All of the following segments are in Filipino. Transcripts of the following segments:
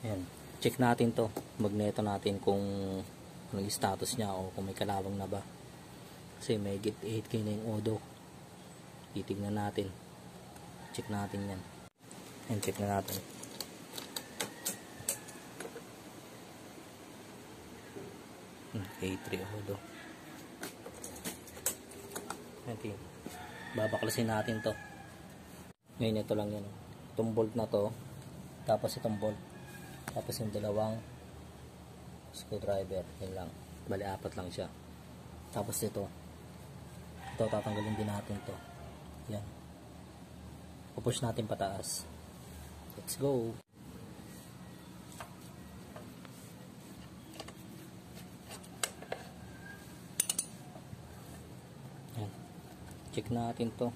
Ayan. Check natin to. Magneto natin kung anong status niya o kung may kalawang na ba. Kasi may 8K na yung odo. Titignan natin. Check natin yan. Ayan, check na natin. A3 odo. Ayan. Babaklasin natin to. Ngayon ito lang yan. Itong bolt na to. Tapos itong bolt. Tapos yung dalawang screwdriver. Yan lang. Bali, 4 lang siya. Tapos ito. Ito, tatanggalin din natin to. Yan. Pupush natin pataas. Let's go. Yan. Check natin to.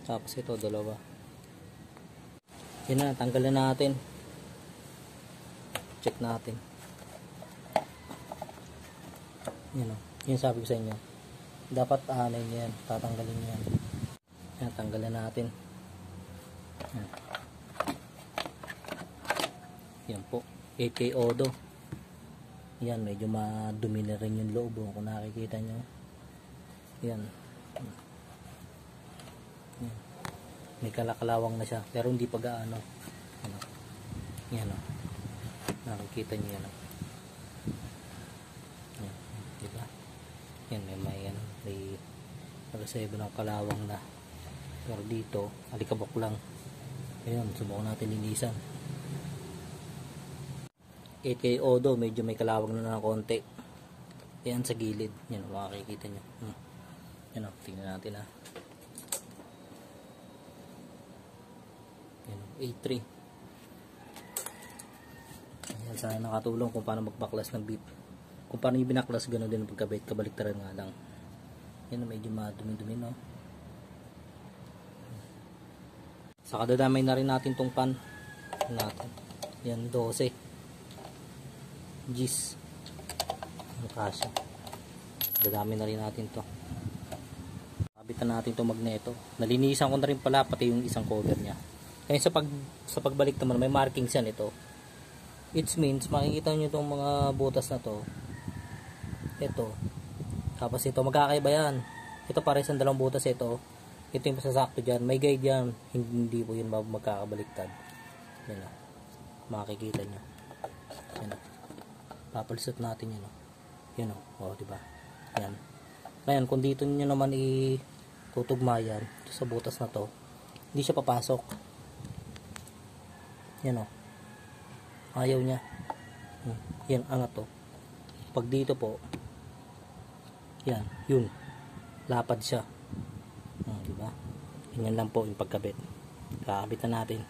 Tapos ito, dalawa. Yan na, tanggalin natin. Check natin. Yan o. Yan sabi ko sa inyo. Dapat aanay niya yan. Tatanggalin niya yan. Yan, tanggalin natin. Yan. Yan po. 8K odo. Yan, medyo madumi na rin yung loob. Kung nakikita nyo. Yan. Yan. May kalakalawang na siya. Pero hindi pa gaano. Ano. Yan o. Nakikita nyo yan o. Yan. Diba? Yan, may nag-save ng kalawang na. Pero dito, alikabok lang. Ayan, subukan natin linisan. 8K odo, medyo may kalawang na ng konti. Yan sa gilid. Yan, makikita nyo. Yan o, tingnan natin ha. Yan, A3. Ayan, sana nakatulong kung paano magbaklas ng beep. Kung paano yung binaklas, gano'n din ang pagkabit. Kabaliktaran nga lang. Yan, medyo madumi-dumi, no? Saka dadamay na rin natin tong pan natin. Yan, 12 G's. Ang kasya. Dadami na rin natin to. Kabitan natin to magneto. Nalinisan ko na rin pala pati yung isang cover niya. Kaya sa pagbalik naman may markings yan ito. It means makikita nyo itong mga butas na to. Ito. Tapos ito magkakaiba yan. Ito pares ang dalawang butas ito. Ito yung masasakto dyan. May guide yan. Hindi po yun magkakabaliktad. Yan o. Makikita nyo. Yan o. Papalisot natin yan o. Yan o. O diba? Yan. Ngayon kung dito nyo naman tutugma yan. Ito sa butas na to. Hindi siya papasok. Yan o. Ayaw niya. Yan, angat to. Pag dito po, yan, yun. Lapad siya. Diba? Ganyan lang po yung pagkabit. Kakabitan natin.